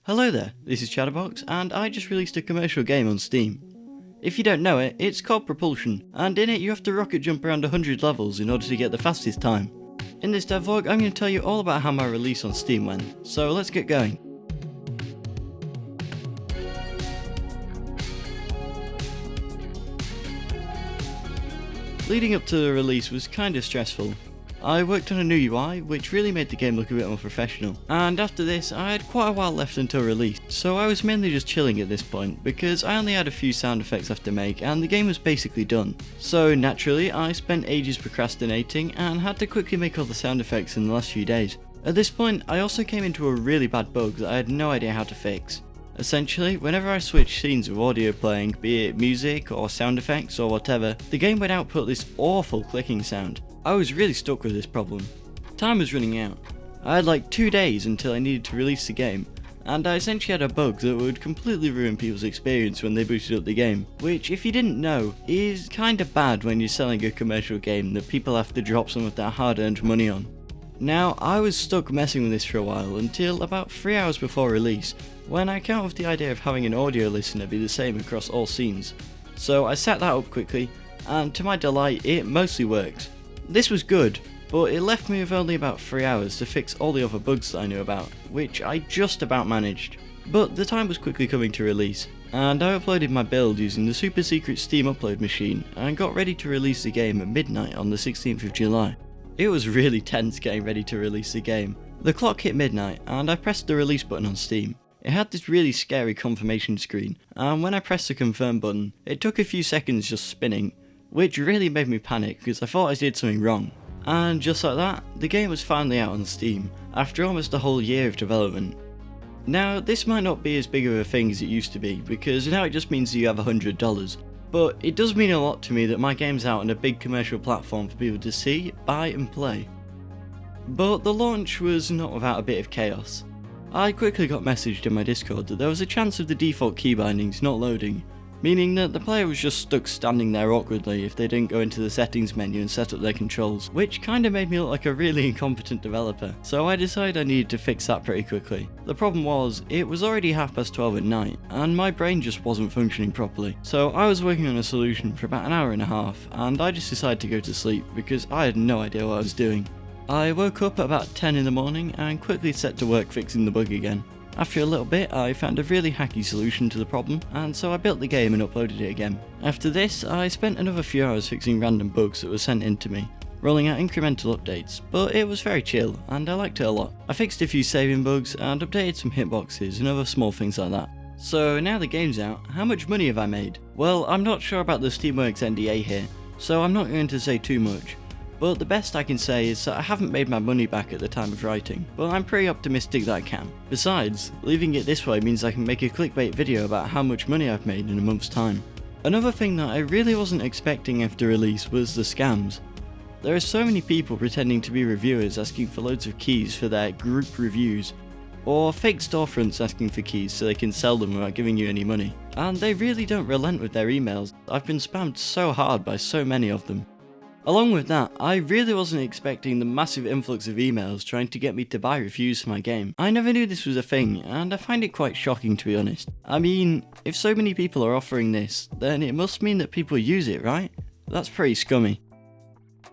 Hello there, this is Chadderbox, and I just released a commercial game on Steam. If you don't know it, it's called Propulsion, and in it you have to rocket jump around 100 levels in order to get the fastest time. In this devlog, I'm going to tell you all about how my release on Steam went, so let's get going. Leading up to the release was kinda stressful. I worked on a new UI, which really made the game look a bit more professional, and after this I had quite a while left until release, so I was mainly just chilling at this point because I only had a few sound effects left to make and the game was basically done. So naturally I spent ages procrastinating and had to quickly make all the sound effects in the last few days. At this point I also came into a really bad bug that I had no idea how to fix. Essentially, whenever I switched scenes with audio playing, be it music or sound effects or whatever, the game would output this awful clicking sound. I was really stuck with this problem. Time was running out. I had like 2 days until I needed to release the game, and I essentially had a bug that would completely ruin people's experience when they booted up the game, which, if you didn't know, is kinda bad when you're selling a commercial game that people have to drop some of their hard-earned money on. Now, I was stuck messing with this for a while until about 3 hours before release, when I came up with the idea of having an audio listener be the same across all scenes. So I set that up quickly, and to my delight, it mostly worked. This was good, but it left me with only about 3 hours to fix all the other bugs that I knew about, which I just about managed. But the time was quickly coming to release, and I uploaded my build using the super secret Steam upload machine and got ready to release the game at midnight on the 16th of July. It was really tense getting ready to release the game. The clock hit midnight and I pressed the release button on Steam. It had this really scary confirmation screen, and when I pressed the confirm button, it took a few seconds just spinning, which really made me panic because I thought I did something wrong. And just like that, the game was finally out on Steam, after almost a whole year of development. Now, this might not be as big of a thing as it used to be, because now it just means that you have $100, but it does mean a lot to me that my game's out on a big commercial platform for people to see, buy and play. But the launch was not without a bit of chaos. I quickly got messaged in my Discord that there was a chance of the default key bindings not loading, meaning that the player was just stuck standing there awkwardly if they didn't go into the settings menu and set up their controls, which kinda made me look like a really incompetent developer, so I decided I needed to fix that pretty quickly. The problem was, it was already 12:30 at night, and my brain just wasn't functioning properly, so I was working on a solution for about an hour and a half, and I just decided to go to sleep because I had no idea what I was doing. I woke up at about 10 in the morning and quickly set to work fixing the bug again. After a little bit, I found a really hacky solution to the problem, and so I built the game and uploaded it again. After this, I spent another few hours fixing random bugs that were sent in to me, rolling out incremental updates, but it was very chill, and I liked it a lot. I fixed a few saving bugs, and updated some hitboxes and other small things like that. So now the game's out, how much money have I made? Well, I'm not sure about the Steamworks NDA here, so I'm not going to say too much. But the best I can say is that I haven't made my money back at the time of writing, but I'm pretty optimistic that I can. Besides, leaving it this way means I can make a clickbait video about how much money I've made in a month's time. Another thing that I really wasn't expecting after release was the scams. There are so many people pretending to be reviewers asking for loads of keys for their group reviews, or fake storefronts asking for keys so they can sell them without giving you any money. And they really don't relent with their emails. I've been spammed so hard by so many of them. Along with that, I really wasn't expecting the massive influx of emails trying to get me to buy reviews for my game. I never knew this was a thing, and I find it quite shocking to be honest. I mean, if so many people are offering this, then it must mean that people use it, right? That's pretty scummy.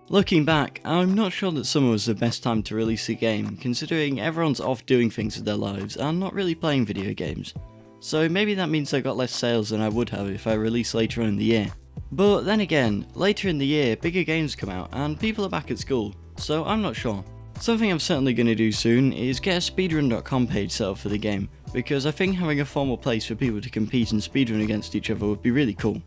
Looking back, I'm not sure that summer was the best time to release a game, considering everyone's off doing things with their lives and not really playing video games. So maybe that means I got less sales than I would have if I released later on in the year. But then again, later in the year, bigger games come out and people are back at school, so I'm not sure. Something I'm certainly going to do soon is get a speedrun.com page set up for the game, because I think having a formal place for people to compete and speedrun against each other would be really cool.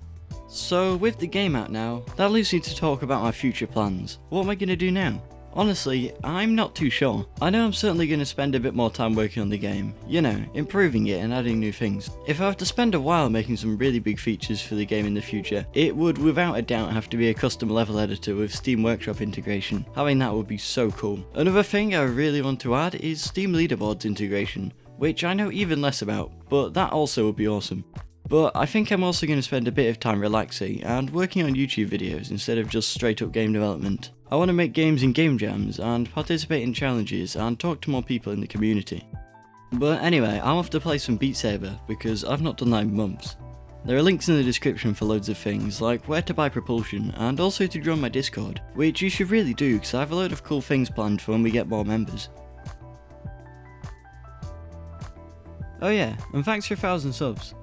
So with the game out now, that leaves me to talk about my future plans. What am I going to do now? Honestly, I'm not too sure. I know I'm certainly going to spend a bit more time working on the game, you know, improving it and adding new things. If I have to spend a while making some really big features for the game in the future, it would without a doubt have to be a custom level editor with Steam Workshop integration. Having that would be so cool. Another thing I really want to add is Steam Leaderboards integration, which I know even less about, but that also would be awesome. But I think I'm also going to spend a bit of time relaxing and working on YouTube videos instead of just straight up game development. I want to make games in game jams and participate in challenges and talk to more people in the community. But anyway, I'm off to play some Beat Saber because I've not done that in months. There are links in the description for loads of things, like where to buy Propulsion, and also to join my Discord, which you should really do because I have a load of cool things planned for when we get more members. Oh yeah, and thanks for 1,000 subs.